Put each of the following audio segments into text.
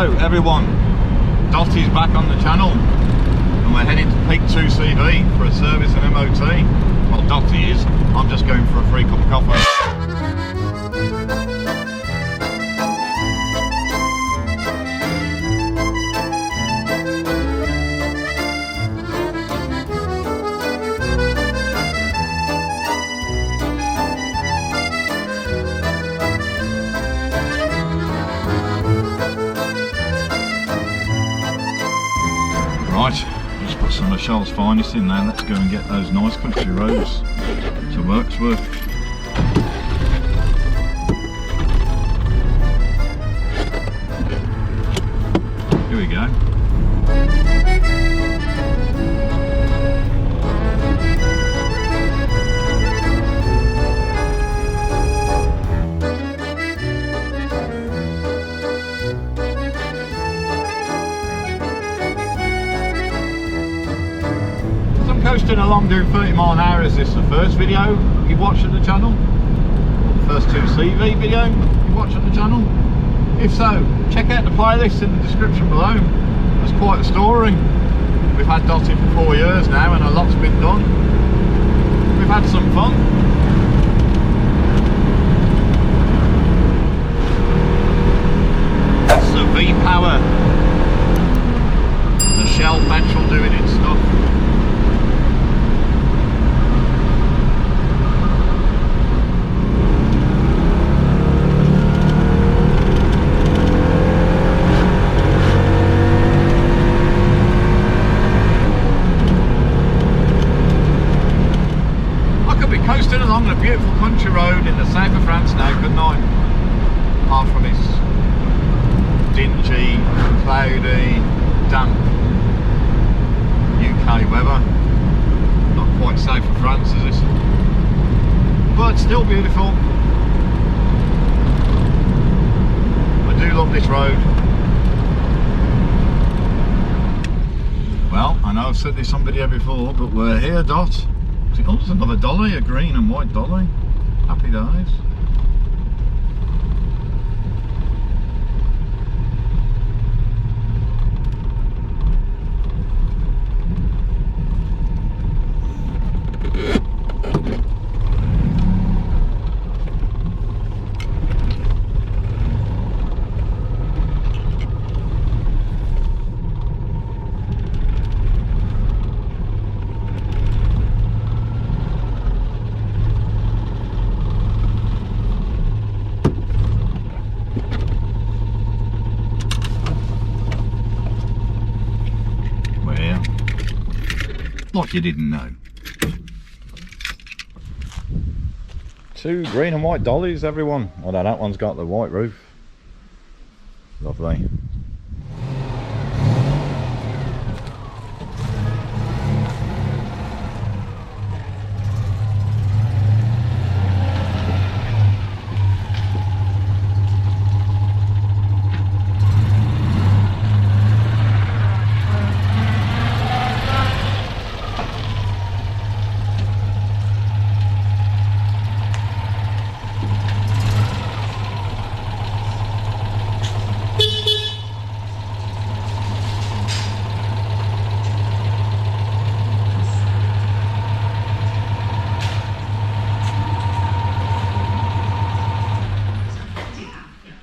Hello everyone, Dotty's back on the channel and we're heading to Peak 2CV for a service and MOT. Well, Dotty is, I'm just going for a free cup of coffee. Right, just put some of Shell's finest in there. Let's go and get those nice country roads to Wirksworth. Here we go. Coasting along doing 30 mile an hour. Is this the first video you've watched on the channel? First 2CV video you've watched on the channel? If so, check out the playlist in the description below. There's quite a story. We've had Dotty for 4 years now and a lot's been done. We've had some fun. That's the V-Power. The Shell petrol doing its stuff. Coasting along a beautiful country road in the south of France now, couldn't I? Apart from this dingy, cloudy, damp UK weather. Not quite south of France, is it? But still beautiful. I do love this road. Well, I know I've said this on video before, but we're here, Dot. Oh, there's another dolly, a green and white dolly. Happy days. Like you didn't know. 2 green and white dollies, everyone. Although that one's got the white roof. Lovely.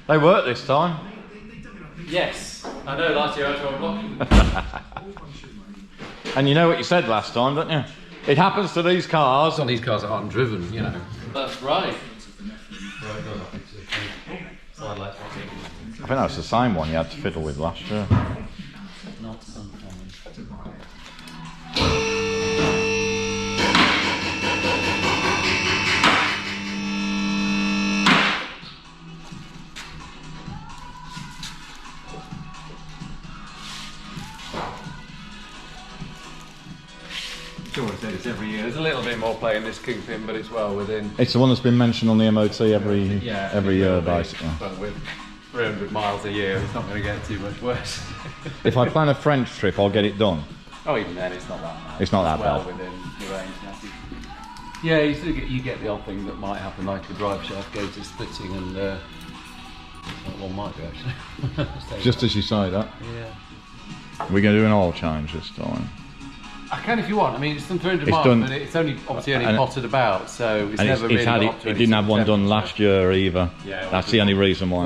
They work this time. Yes, I know last year I had to unblock. And you know what you said last time, don't you? It happens to these cars. On these cars that aren't driven, you know. That's right. I think that's the same one you had to fiddle with last year. Not uncommon. Sure, I said it's every year. There's a little bit more play in this kingpin, but it's well within. It's the one that's been mentioned on the MOT every year, basically. But with 300 miles a year, it's not going to get too much worse. If I plan a French trip, I'll get it done. Oh, even then, it's not that bad. It's not that well bad. Within the range. Yeah, you get the odd thing that might happen, like the drive shaft go to splitting and One might be actually. Just as you say that. Yeah. We're going to do an oil change this time. I can if you want. I mean, it's done 300 It's miles, done, but it's only obviously only potted about, so it's never really got up to it didn't have one done last year either. Yeah, that's the only reason why.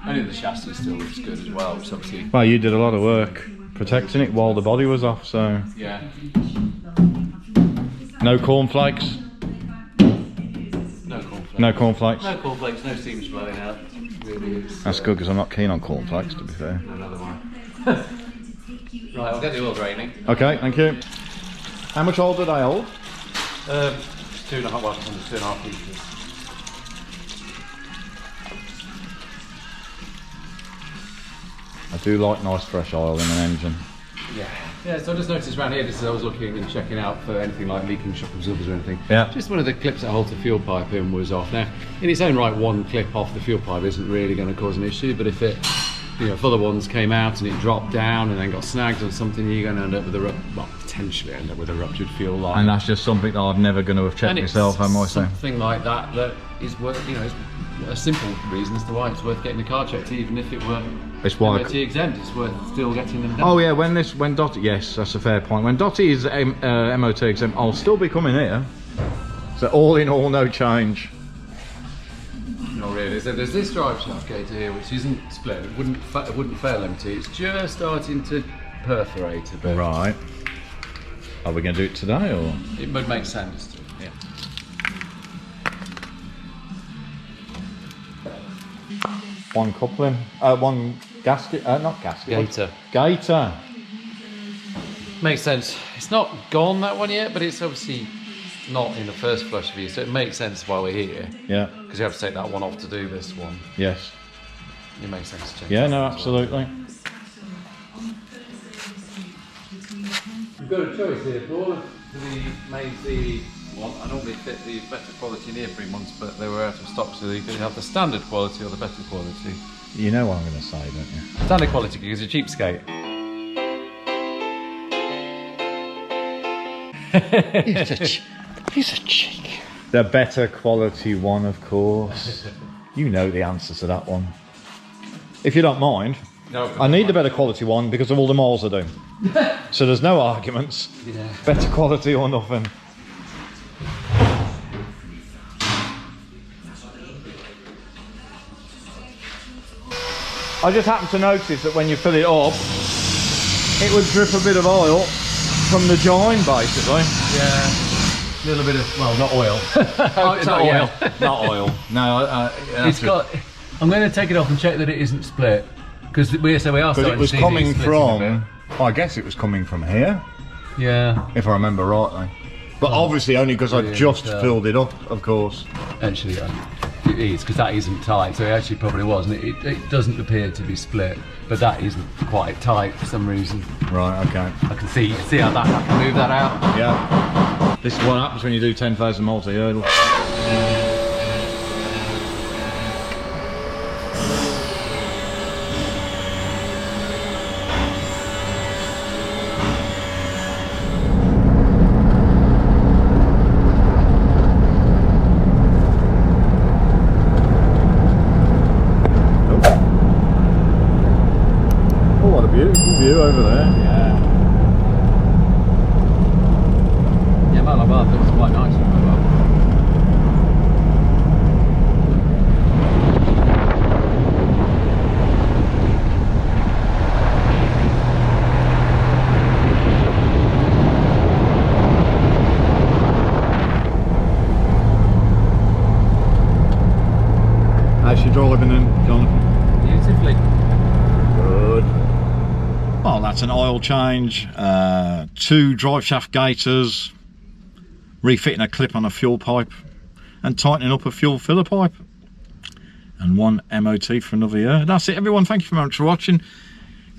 Only the chassis still looks good as well, which obviously. Well, you did a lot of work protecting it while the body was off, so. Yeah. No cornflakes. No cornflakes. No cornflakes. No cornflakes. No steam's blowing out. Really, that's good because I'm not keen on cornflakes, to be fair. Another one. Right, I'll get the oil draining. Okay, thank you. How much oil do they hold? 2.5, well, 2.5 litres. I do like nice fresh oil in an engine. Yeah, so I just noticed around here, just as I was looking and checking out for anything like leaking shock absorbers or anything. Yeah. Just one of the clips that holds the fuel pipe in was off. Now, in its own right, one clip off the fuel pipe isn't really going to cause an issue, but if it, if other ones came out and it dropped down and then got snagged on something, you're going to end up with a potentially end up with a ruptured fuel line. And that's just something that I'm never going to have checked myself, am I saying? Something like that is worth, it's a simple reason as to why it's worth getting the car checked, even if it were MOT exempt, it's worth still getting them done. Oh yeah, when Dotty, yes, that's a fair point. When Dotty is MOT exempt, I'll still be coming here. So all in all, no change. Not really. So there's this drive shaft gate here, which isn't split. It wouldn't fail MT. It's just starting to perforate a bit. Right. Are we going to do it today, or? It would make sense to. Yeah. One coupling, one gasket, not gasket. Gator. Makes sense. It's not gone, that one yet, but it's obviously not in the first flush view, so it makes sense while we're here. Yeah. Because you have to take that one off to do this one. Yes. It makes sense to change. Yeah, no, absolutely. You've got a choice here. For all of the main CV one, I normally fit the better quality near 3 months, but they were out of stock, so you could have the standard quality or the better quality. You know what I'm going to say, don't you? Standard quality because you're cheapskate. He's a cheek. The better quality one, of course. You know the answer to that one. If you don't mind, No, I need the better quality one because of all the miles I do. So there's no arguments. Yeah. Better quality or nothing. I just happened to notice that when you fill it up, it would drip a bit of oil from the join, basically. Yeah. A little bit of, well, not oil. Oh, not oil. Not oil. No, It's got. I'm going to take it off and check that it isn't split, because we are starting it was to see coming these splits in a from. Well, I guess it was coming from here, bit. Yeah. if I remember rightly. But obviously only because I just yeah. filled it up, of course. Actually, it is, because that isn't tight, so it actually probably was, and it doesn't appear to be split, but that isn't quite tight for some reason. Right. Okay. I can see how that I can move that out. Yeah. This is what happens when you do 10,000 multi-hurdle. Oh, what a beautiful view over there. Yeah. Yeah, Matlock looks quite nice. How's your driving then, Jonathan? Beautifully. Good. Well, that's an oil change, 2 drive shaft gaiters, refitting a clip on a fuel pipe, and tightening up a fuel filler pipe, and 1 MOT for another year. That's it, everyone. Thank you very much for watching.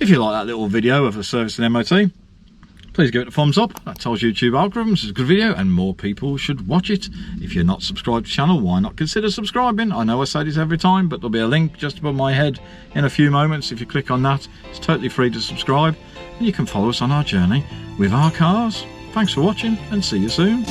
If you like that little video of a service and MOT, please give it a thumbs up. That tells YouTube algorithms it's a good video and more people should watch it. If you're not subscribed to the channel, why not consider subscribing? I know I say this every time, but there'll be a link just above my head in a few moments. If you click on that, it's totally free to subscribe, and you can follow us on our journey with our cars. Thanks for watching, and see you soon.